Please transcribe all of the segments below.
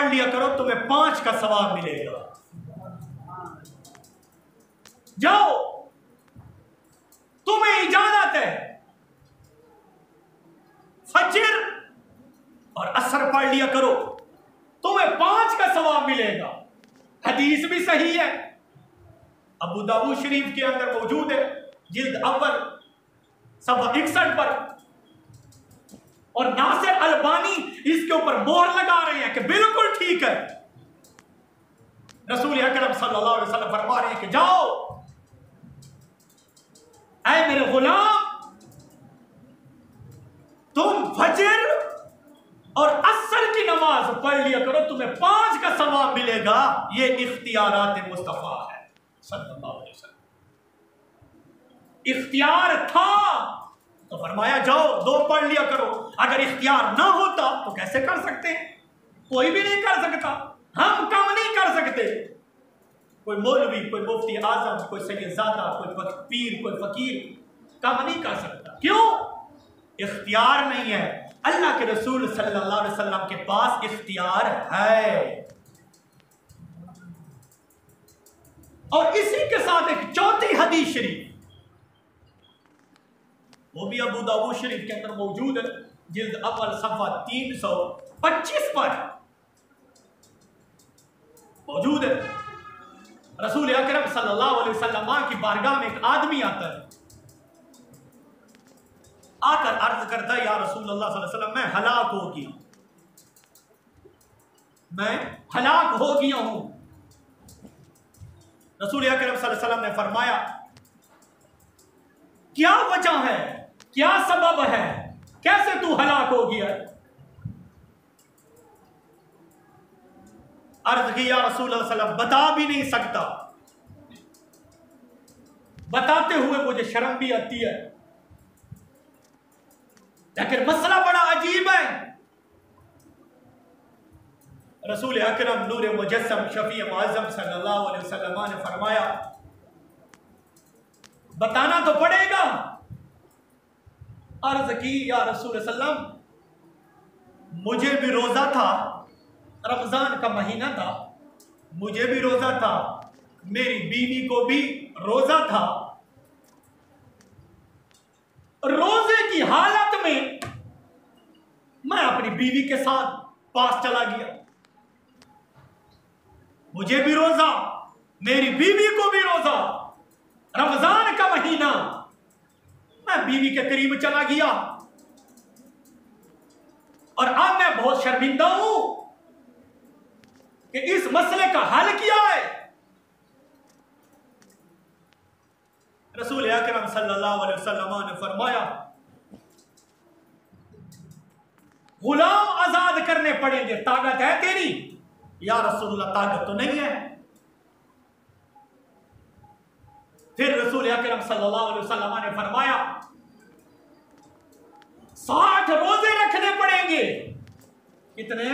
पढ़ लिया करो, तुम्हें 5 का सवाब मिलेगा। जाओ, तुम्हें इजाजत है, फजर और असर पढ़ लिया करो, तुम्हें 5 का सवाब मिलेगा। हदीस भी सही है, अबू दाऊद शरीफ के अंदर मौजूद है, जिल्द अव्वल सफ़ा 61 पर। और नासिर अलबानी इसके ऊपर मोहर लगा रहे हैं कि बिल्कुल ठीक है। रसूल अकरम सल्लल्लाहु अलैहि वसल्लम फरमा रहे हैं कि जाओ ऐ मेरे गुलाम, तुम फजर और असर की नमाज पढ़ लिया करो, तुम्हें 5 का सवाब मिलेगा। ये इख्तियारात मुस्तफा है सल्लल्लाहु अलैहि वसल्लम। इख्तियार था तो फरमाया जाओ 2 पढ़ लिया करो। अगर इख्तियार ना होता तो कैसे कर सकते? कोई भी नहीं कर सकता, हम कम नहीं कर सकते। कोई मौलवी, कोई मुफ्ती आजम, कोई सैयदजादा, कोई पीर, कोई फकीर कम नहीं कर सकता। क्यों? इख्तियार नहीं है। अल्लाह के रसूल सल्लल्लाहु अलैहि वसल्लम के पास इख्तियार है। और इसी के साथ एक चौथी हदीस शरीफ, वो भी अबू दाऊद शरीफ के अंदर मौजूद है, जिल्द अव्वल सफ़ा 325 पर मौजूद है। रसूल अकरम सल्लल्लाहु अलैहि वसल्लम की बारगाह में एक आदमी आता है, आकर अर्ज करता है, या रसूल अल्लाह सल्लल्लाहु अलैहि वसल्लम, मैं हलाक हो गया, मैं हलाक हो गया हूं। रसूल अकरम सल्लल्लाहु अलैहि वसल्लम ने फरमाया, क्या वजह है, क्या सबब है, कैसे तू हलाक हो गया? अर्ज की, या रसूल अल्लाह सल्लल्लाहु अलैहि वसल्लम, बता भी नहीं सकता, बताते हुए मुझे शर्म भी आती है, लेकिन मसला बड़ा अजीब है। रसूल अकरम नूर मुजस्सम शफी मुअज़्ज़म सल्लल्लाहु अलैहि वसल्लम ने फरमाया, बताना तो पड़ेगा। अर्ज की, या रसूल सल्लम, मुझे भी रोजा था, रमजान का महीना था, मुझे भी रोजा था, मेरी बीवी को भी रोजा था। रोजे की हालत में मैं अपनी बीवी के साथ पास चला गया। मुझे भी रोजा, मेरी बीवी को भी रोजा, रमजान का महीना, मैं बीवी के करीब चला गया और अब मैं बहुत शर्मिंदा हूं कि इस मसले का हल किया है। रसूल अकरम सल्लल्लाहु अलैहि वसल्लम ने फरमाया, गुलाम आजाद करने पड़ेंगे, ताकत है तेरी? या रसूलुल्लाह, ताकत तो नहीं है। फिर रसूल अकरम सल्लल्लाहु अलैहि वसल्लम ने फरमाया, 60 रोजे रखने पड़ेंगे। कितने?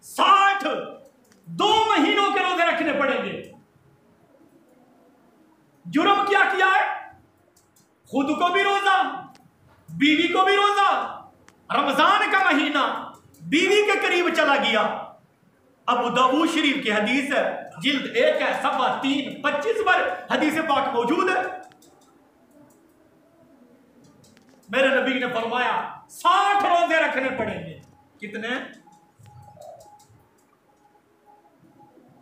60, 2 महीनों के रोजे रखने पड़ेंगे। जुर्म क्या किया है? खुद को भी रोजा, बीवी को भी रोजा, रमजान का महीना, बीवी के करीब चला गया। अबू दाऊद शरीफ की हदीस है, जिल्द 1 है, सफ़ा 325 पर हदीस पाक मौजूद है। मेरे नबी ने फरमाया 60 रोजे रखने पड़ेंगे। कितने?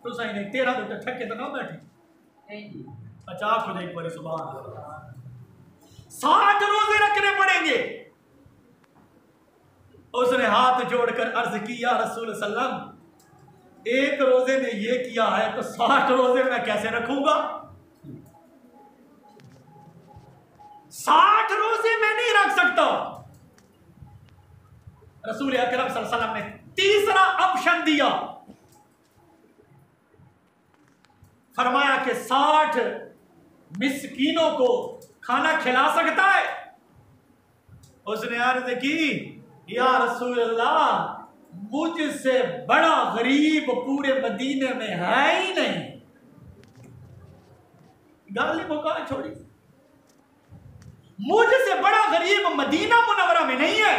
तो सही नहीं, 13 तो ठक्के तो ना बैठे, 50 हो जाए, सुभान अल्लाह। 60 रोजे रखने पड़ेंगे। उसने हाथ जोड़कर अर्ज की, या रसूल सल्लम, एक रोजे ने ये किया है तो 60 रोजे मैं कैसे रखूंगा? 60 रोजे मैं नहीं रख सकता। रसूल अकरम सल्लल्लाहु अलैहि वसल्लम ने तीसरा ऑप्शन दिया, फरमाया कि 60 मिस्कीनों को खाना खिला सकता है? उसने अर्ज की, या रसूल अल्लाह, मुझसे बड़ा गरीब पूरे मदीने में है ही नहीं। गाली मुका छोड़ी, मुझसे बड़ा गरीब मदीना मुनव्वरा में नहीं है।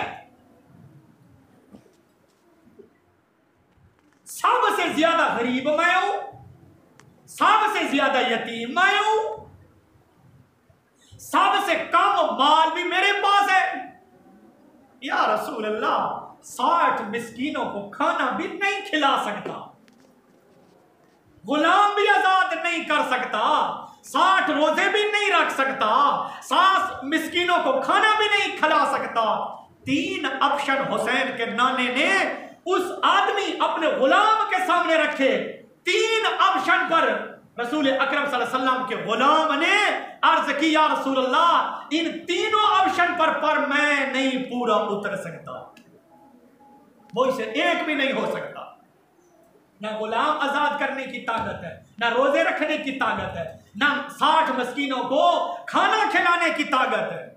सबसे ज्यादा गरीब मैं हूं, सबसे ज्यादा यतीम मैं हूं, सबसे कम माल भी मेरे पास है। या रसूल अल्लाह, 60 मिस्कीनों को खाना भी नहीं खिला सकता, गुलाम भी आजाद नहीं कर सकता, 60 रोजे भी नहीं रख सकता, 60 मिस्कीनों को खाना भी नहीं खिला सकता। 3 ऑप्शन हुसैन के नाने ने उस आदमी अपने गुलाम के सामने रखे। 3 ऑप्शन पर रसूल अकरम सल्लल्लाहु अलैहि वसल्लम के गुलाम ने अर्ज की, या रसूल अल्लाह, इन तीनों ऑप्शन पर मैं नहीं पूरा उतर सकता, वो इसे एक भी नहीं हो सकता। ना गुलाम आजाद करने की ताकत है, ना रोजे रखने की ताकत है, ना 60 मस्कीनों को खाना खिलाने की ताकत है।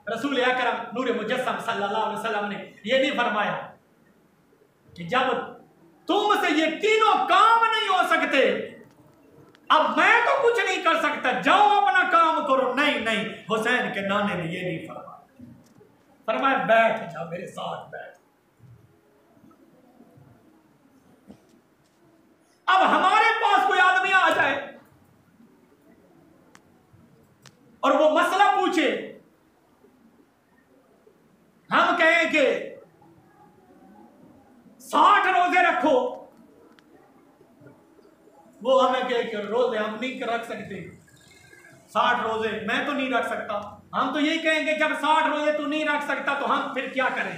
रसूल अकरम नूर मुजस्सम सल्लल्लाहु अलैहि वसल्लम ने यह नहीं फरमाया कि जब तुमसे ये तीनों काम नहीं हो सकते, अब मैं तो कुछ नहीं कर सकता, जाओ अपना काम करो। नहीं नहीं, हुसैन के नाने ने यह नहीं फरमाया, फरमाया बैठ जाओ, मेरे साथ बैठ। अब हमारे पास कोई आदमी आ जाए और वो मसला पूछे, हम कहें कि 60 रोजे रखो, वो हमें कहे कि रोजे हम नहीं रख सकते, 60 रोजे मैं तो नहीं रख सकता। हम तो यही कहेंगे जब 60 रोजे तू नहीं रख सकता तो हम फिर क्या करें?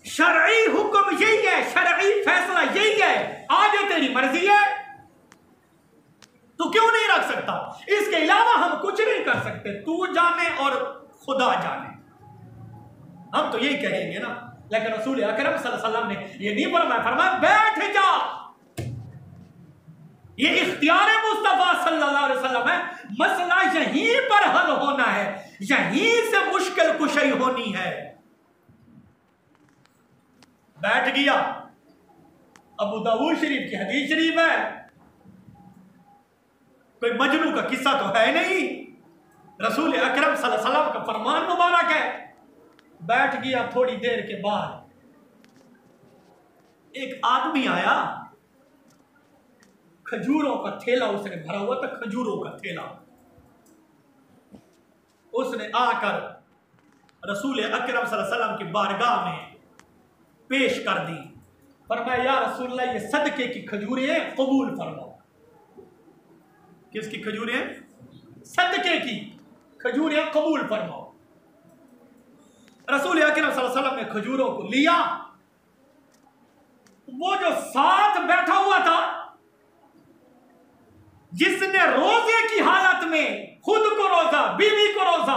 शरई हुक्म यही है, शरई फैसला यही है, आज तेरी मर्जी है, तू क्यों नहीं रख सकता? इसके अलावा हम कुछ नहीं कर सकते, तू जाने और खुदा जाने, हम तो यही कहेंगे ना। लेकिन रसूल अकरम सल्लल्लाहु अलैहि वसल्लम ने ये नहीं फरमाया, फरमाया बैठ जा। ये इख्तियार मुस्तफा सल्लल्लाहु अलैहि वसल्लम है, मसला यहीं पर हल होना है, यहीं से मुश्किल कुशई होनी है। बैठ गया। अबू दाऊद शरीफ की हदीस शरीफ है, कोई मजनू का किस्सा तो है नहीं, रसूल अकरम सल्लल्लाहु अलैहि वसल्लम का फरमान मुबारक है। बैठ गया। थोड़ी देर के बाद एक आदमी आया, खजूरों का थैला उसने भरा हुआ था, खजूरों का थैला। उसने आकर रसूल अकरम सल्लल्लाहु अलैहि वसल्लम की बारगाह में पेश कर दी। फरमाया या रसूलल्लाह, ये सदके की खजूरें हैं, कबूल फरमाओ। किसकी खजूरें? सदके की खजूरें कबूल फरमाओ। रसूल अकरम सल्लल्लाहु अलैहि वसल्लम ने खजूरों को लिया। वो जो साथ बैठा हुआ था, जिसने रोजे की हालत में खुद को रोजा, बीवी को रोजा,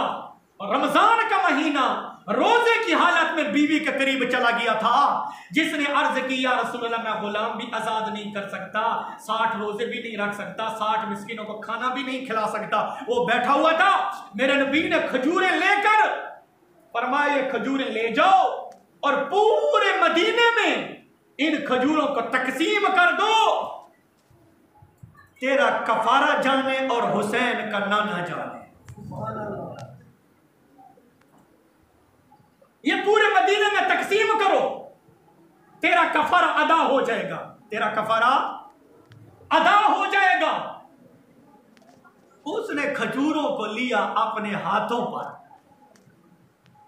और रमजान का महीना रोजे की हालत में बीवी के करीब चला गया था, जिसने अर्ज की या रसूलल्लाह, मैं गुलाम भी आजाद नहीं कर सकता, 60 रोजे भी नहीं रख सकता, 60 मिस्किनों को खाना भी नहीं खिला सकता, वो बैठा हुआ था। मेरे नबी ने खजूरें लेकर फरमाया ये खजूरें ले जाओ और पूरे मदीने में इन खजूरों को तकसीम कर दो, तेरा कफारा जाने और हुसैन का नाना जाने। ये पूरे मदीने में तकसीम करो, तेरा कफारा अदा हो जाएगा, तेरा कफारा अदा हो जाएगा। उसने खजूरों को लिया अपने हाथों पर,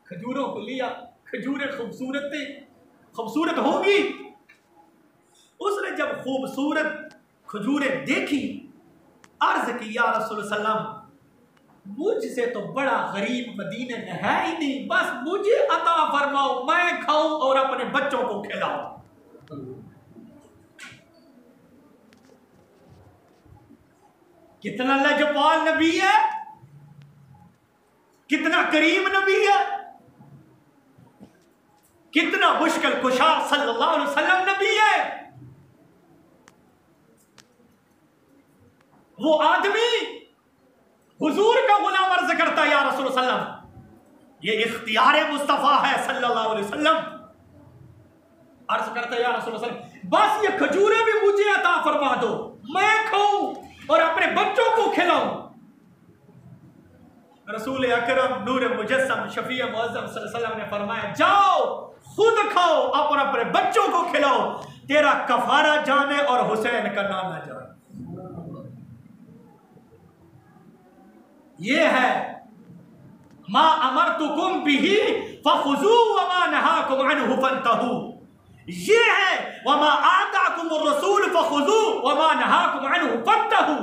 खजूरों को लिया। खजूरें खूबसूरत होगी। उसने जब खूबसूरत खजूरें देखी, अर्ज की या रसूल सल्लम, मुझसे तो बड़ा गरीब मदीने में है ही नहीं, बस मुझे अता फरमाओ, मैं खाऊं और अपने बच्चों को खिलाऊं। कितना लजपाल नबी है, कितना करीम नबी है, कितना मुश्किल कुशा सल्लल्लाहु अलैहि वसल्लम नबी है। वो आदमी हुजूर का गुलाम अर्ज करता है या रसूल सल्लम, ये इख्तियार मुस्तफा है सल्लल्लाहु अलैहि वसल्लम। अर्ज करता है या रसूल सल्लम, बस ये खजूरें भी मुझे अता फरमा दो, मैं खाऊं और अपने बच्चों को खिलाऊं। रसूल अकरम नूर मुजस्सम शफी मुअज़्ज़म सल्लल्लाहु अलैहि वसल्लम ने फरमाया, जाओ खुद खाओ और अपने बच्चों को खिलाओ, तेरा कफारा जाने और हुसैन का नाम न जाने। ये है मा अमरतुकुम बिही फखुज़ू व मा नहाकुम अन्हु फंतहू। ये है वमा आताकुमुर रसूल फखुज़ू व मा नहाकुम अन्हु फंतहू।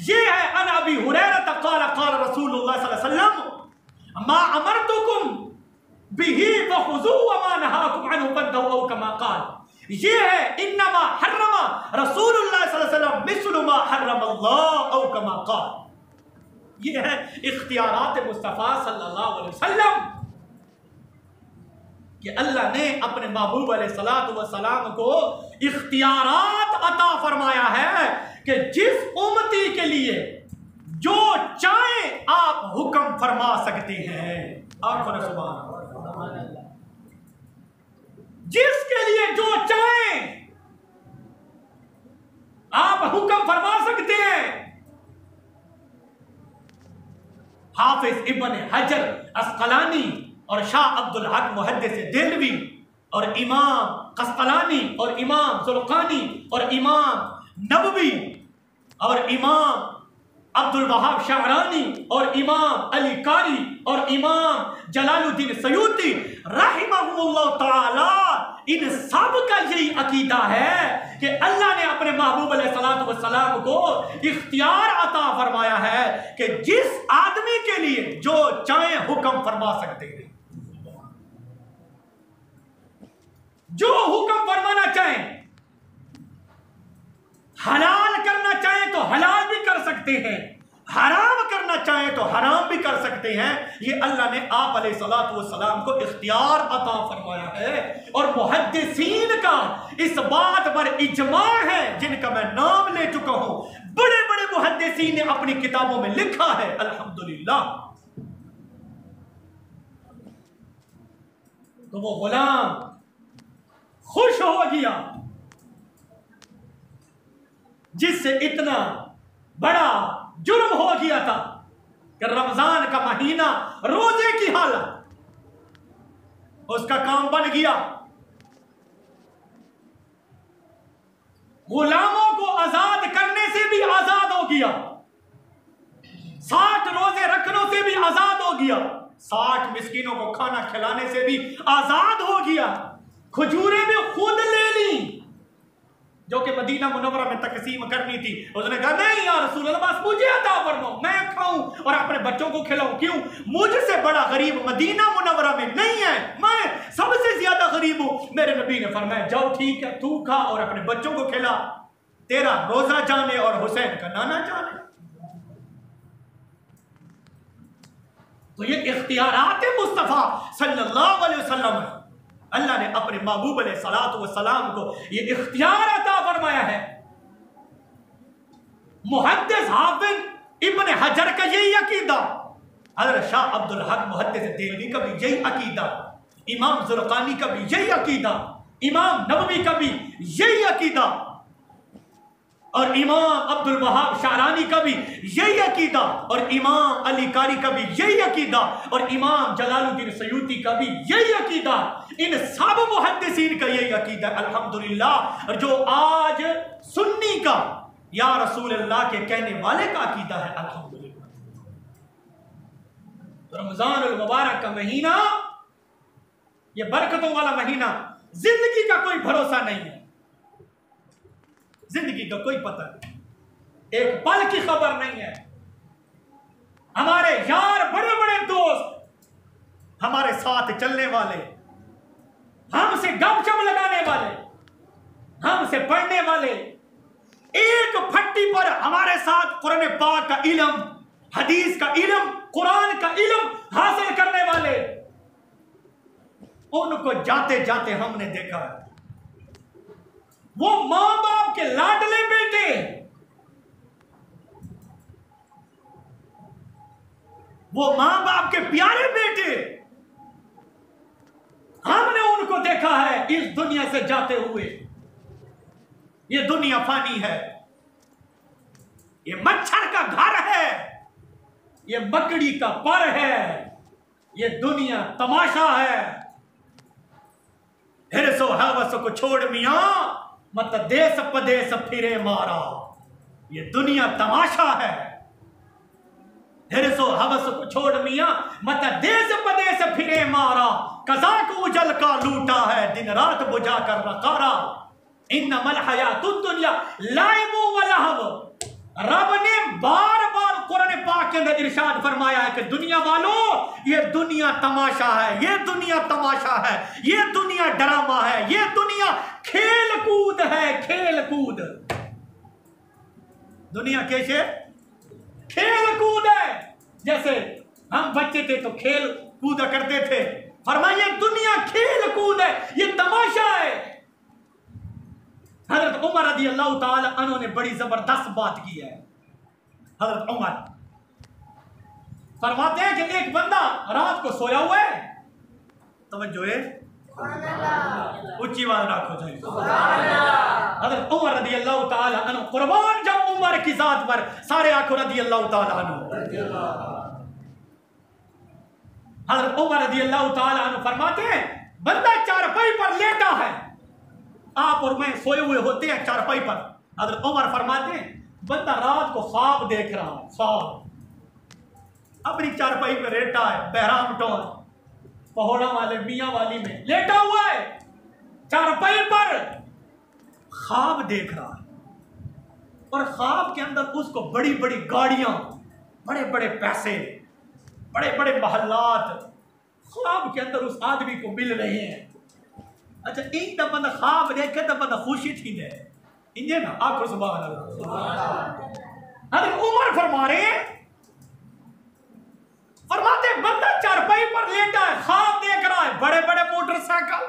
ये है अन अबी हुरैरा क़ाल क़ाल रसूलुल्लाह सल्लल्लाहु अलैहि वसल्लम मा अमरतुकुम बिही फखुज़ू व मा नहाकुम अन्हु फंतहू औ कमा क़ाल। ये है इन्नमा हर्रमा रसूलुल्लाह सल्लल्लाहु अलैहि वसल्लम मिस्लु मा हर्रमल्लाह औ कमा क़ाल। ये है इख्तियारात मुस्तफ़ा सल्लल्लाहु अलैहि वसल्लम कि अल्लाह ने अपने महबूब अलैहिस्सलातु वस्सलाम को इख्तियारात अता फरमाया है कि जिस उम्मती के लिए जो चाहे आप हुक्म फरमा सकते हैं। आप सुभान अल्लाह। जिसके लिए जो चाहे आप हुक्म फरमा सकते हैं। हाफिज इब्न हजर अस्कलानी और शाह अब्दुल हक मुहद्दिस देहलवी और इमाम कस्कलानी और इमाम ज़ुल्क़ानी और इमाम नबवी और इमाम अब्दुल वहाब शाहरानी और इमाम अली कारी और इमाम जलालुद्दीन सयूती रहमहुल्लाह ताला, इन सब का यही अकीदा है कि अल्लाह ने अपने महबूब अलैहिस्सलातु वस्सलाम को इख्तियार अता फरमाया है कि जिस आदमी के लिए जो चाहे हुक्म फरमा सकते हैं। जो हुक्म फरमाना चाहे, हलाल करना चाहे तो हलाल भी कर सकते हैं, हराम करना चाहे तो हराम भी कर सकते हैं। ये अल्लाह ने आप अलैहिस्सलातु वस्सलाम को इख्तियार अता फरमाया है। और मुहद्दिसीन का इस बात पर इजमा है, जिनका मैं नाम ले चुका हूं, बड़े बड़े मुहद्दिसीन ने अपनी किताबों में लिखा है। अल्हम्दुलिल्लाह। तो वो गुलाम खुश हो गया जिससे इतना बड़ा जुर्म हो गया था कि रमजान का महीना, रोजे की हालत, उसका काम बन गया। गुलामों को आजाद करने से भी आजाद हो गया, 60 रोजे रखने से भी आजाद हो गया, 60 मिस्कीनों को खाना खिलाने से भी आजाद हो गया। खजूरें भी खुद ले ली जो कि मदीना मुनव्वरा में तकसीम करनी थी। उसने कहा नहीं यार रसूल अल्लाह, बस मुझे अता फरमाओ, मैं खाऊं और अपने बच्चों को खिलाऊं। क्यों? मुझसे बड़ा गरीब मदीना मुनव्वरा में नहीं है, मैं सबसे ज्यादा गरीब हूं। मेरे नबी ने फरमाया जाओ ठीक है, तू खा और अपने बच्चों को खिला, तेरा रोजा जाने और हुसैन का नाना जाने। तो ये इख्तियारात मुस्तफा सल्लल्लाहु अलैहि वसल्लम है। अल्लाह ने अपने महबूब अलैहिस्सलातु वस्सलाम को ये इख्तियार अता फरमाया है। मुहद्दिस हाफिज इब्न हजर का यही अकीदा, हज़रत शाह अब्दुल हक मुहद्दिस देहलवी का भी यही अकीदा, इमाम ज़ुल्क़ानी का भी यही अकीदा, इमाम नबवी का भी यही अकीदा और इमाम अब्दुल वहाब शाहरानी का भी यही अकीदा और इमाम अली कारी का भी यही अकीदा और इमाम जलालुद्दीन सयूती का भी यही अकीदा। इन सब मुहद्दिसीन का यही अकीदा अल्हम्दुलिल्लाह। और जो आज सुन्नी का या रसूल अल्लाह के कहने वाले का अकीदा है अल्हम्दुलिल्लाह। रमजान अल मुबारक का महीना, ये बरकतों वाला महीना, जिंदगी का कोई भरोसा नहीं है, जिंदगी का कोई पता नहीं, एक पल की खबर नहीं है। हमारे यार, बड़े बड़े दोस्त, हमारे साथ चलने वाले, हमसे गपशप लगाने वाले, हमसे पढ़ने वाले, एक फट्टी पर हमारे साथ कुरान पाक का इल्म, हदीस का इल्म, कुरान का इल्म हासिल करने वाले, उनको जाते जाते हमने देखा वो मां बाप के लाडले बेटे, वो मां बाप के प्यारे बेटे, हमने उनको देखा है इस दुनिया से जाते हुए। ये दुनिया फानी है, ये मच्छर का घर है, ये मकड़ी का पर है, ये दुनिया तमाशा है। हिरसो हवस को छोड़ मियां, मत देश पदेश फिरे मारा। ये दुनिया तमाशा है। हिरसो हवस को छोड़ मियां, मत देश पदेश फिरे मारा। कज़ा को उजल का लूटा है, दिन रात बुझा कर नकारा। इन्नमल हयातुद दुनिया लाइबु व लहव। रब ने बार बार कुरान पाक के अंदर इरशाद फरमाया है कि दुनिया वालों, ये दुनिया तमाशा है, ये दुनिया तमाशा है, ये दुनिया ड्रामा है, ये दुनिया खेल कूद है, खेल कूद। दुनिया कैसे खेल कूद है। जैसे हम बच्चे थे तो खेल कूदा करते थे, फरमाइए दुनिया खेल कूद है, ये तमाशा है। हजरत उमर रज़ी अल्लाह ताला अन्हु ने बड़ी जबरदस्त बात की है। हजरत उमर फरमाते हैं कि एक बंदा रात को सोया हुआ है, तवज्जो है, ऊंची आवाज रखो जाए। हजरत उमर रज़ी अल्लाह ताला अन्हु, कुर्बान जब उमर की जात पर, सारे आंखों रज़ी अल्लाह ताला अन्हु। हजरत उमर रज़ी अल्लाह ताला अन्हु फरमाते हैं, बंदा चारपाई पर लेटा है, आप और मैं सोए हुए होते हैं चारपाई पर। हजरत उमर फरमाते हैं, बंदा रात को ख्वाब देख रहा है, ख्वाब अपनी चारपाई पर लेटा है, बहराम टोल पहोड़ा वाले मियाँ वाली में लेटा हुआ है, चारपाई पर ख्वाब देख रहा है। और ख्वाब के अंदर उसको बड़ी बड़ी गाड़ियां, बड़े बड़े पैसे, बड़े बड़े महल्लात ख्वाब के अंदर उस आदमी को मिल रहे हैं। अच्छा, एक तो बंदा ख्वाब देखे तो बंदा खुशी थी दे इंजे ना आखिर सुभान अल्लाह। हजरत उमर फरमा रहे हैं, फरमाते बंदा चारपाई पर लेटा है, ख्वाब देख रहा है, बड़े बड़े मोटरसाइकिल,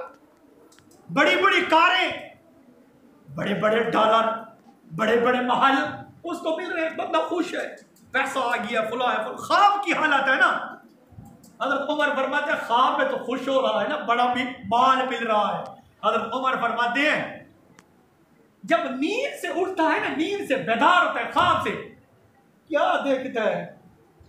बड़ी बड़ी कारें, बड़े बड़े डॉलर, बड़े बड़े महल उसको मिल रहे हैं, बंदा खुश है, पैसा आ गया, फुला है, ख्वाब की हालत है ना। हजरत उमर फरमाते हैं ख्वाब में तो खुश हो रहा है ना, बड़ा भी माल मिल रहा है। हजरत उमर फरमाते हैं जब नींद से उठता है ना, नींद से बेदार होता है, ख्वाब से क्या देखता है,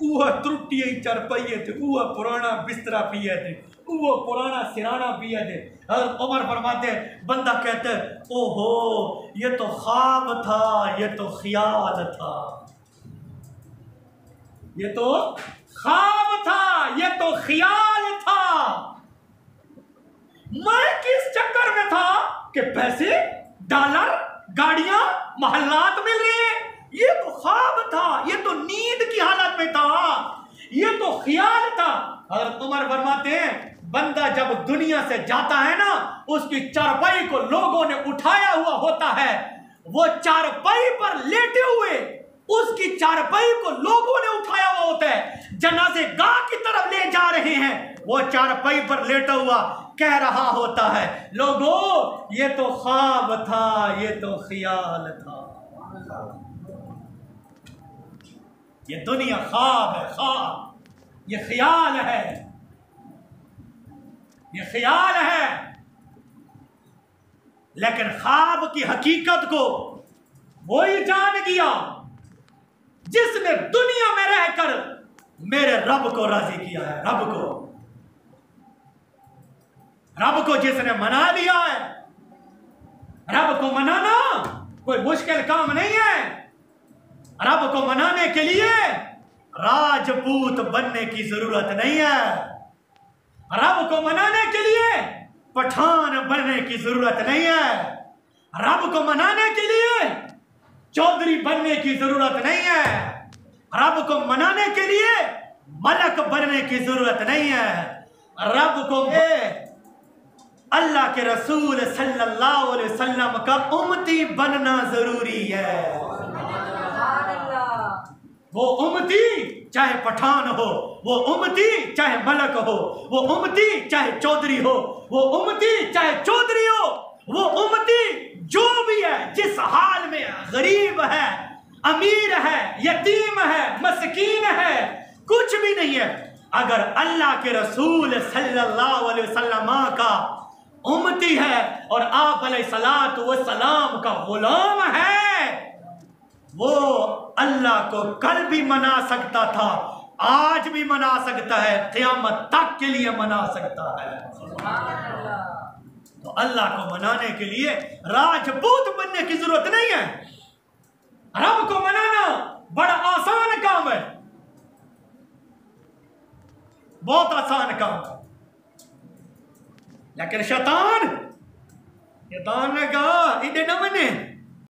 वह त्रुटियां चरपइये थे, वह पुराना बिस्तरा पिए थे, वो पुराना सिराना पिए थे। हजरत उमर फरमाते हैं, बंदा कहते हैं ओहो ये तो ख्वाब था, ये तो ख्याल था, ये तो ख्वाब था, ये तो ख्याल था। मैं किस चक्कर में था कि पैसे, डॉलर, गाड़ियां, महल्लात मिल रही हैं, ये तो ख्वाब था, ये तो नींद की हालत में था, ये तो ख्याल था। हज़रत उमर फरमाते हैं बंदा जब दुनिया से जाता है ना, उसकी चारपाई को लोगों ने उठाया हुआ होता है, वो चारपाई पर लेटे हुए उसकी चारपाई को लोगों ने उठाया हुआ होता है, जनाजे गाह की तरफ ले जा रहे हैं, वो चारपाई पर लेटा हुआ कह रहा होता है लोगों ये तो ख्वाब था, ये तो ख्याल था। ये दुनिया ख्वाब है, ख्वाब, ये ख्याल है, ये ख्याल है। लेकिन ख्वाब की हकीकत को वही जान गया जिसने दुनिया में रहकर मेरे रब को राजी किया है, रब को जिसने मना लिया है। रब को मनाना कोई मुश्किल काम नहीं है। रब को मनाने के लिए राजपूत बनने की जरूरत नहीं है। रब को मनाने के लिए पठान बनने की जरूरत नहीं है। रब को मनाने के लिए चौधरी बनने की जरूरत नहीं है। रब को मनाने के लिए मलक बनने की जरूरत नहीं है। रब को अल्लाह के रसूल सल्लल्लाहु अलैहि वसल्लम का उम्मती बनना जरूरी है। वो उम्मती चाहे पठान हो, वो उम्मती चाहे मलक हो, वो उम्मती चाहे चौधरी हो, वो उम्मती चाहे चौधरी हो, वो उम्मती जो भी है, जिस हाल में गरीब है, अमीर है, यतीम है, मस्कीन है, कुछ भी नहीं है, अगर अल्लाह के रसूल सल्लल्लाहु अलैहि वसल्लम का उम्मती है और आप अलैहिस्सलातु वस्सलाम का गुलाम है, वो अल्लाह को कल भी मना सकता था, आज भी मना सकता है, क़यामत तक के लिए मना सकता है। तो अल्लाह को मनाने के लिए राजपूत बनने की जरूरत नहीं है। रब को मनाना बड़ा आसान काम है, बहुत आसान काम है। लेकिन शैतान ने कहा इधे न मने,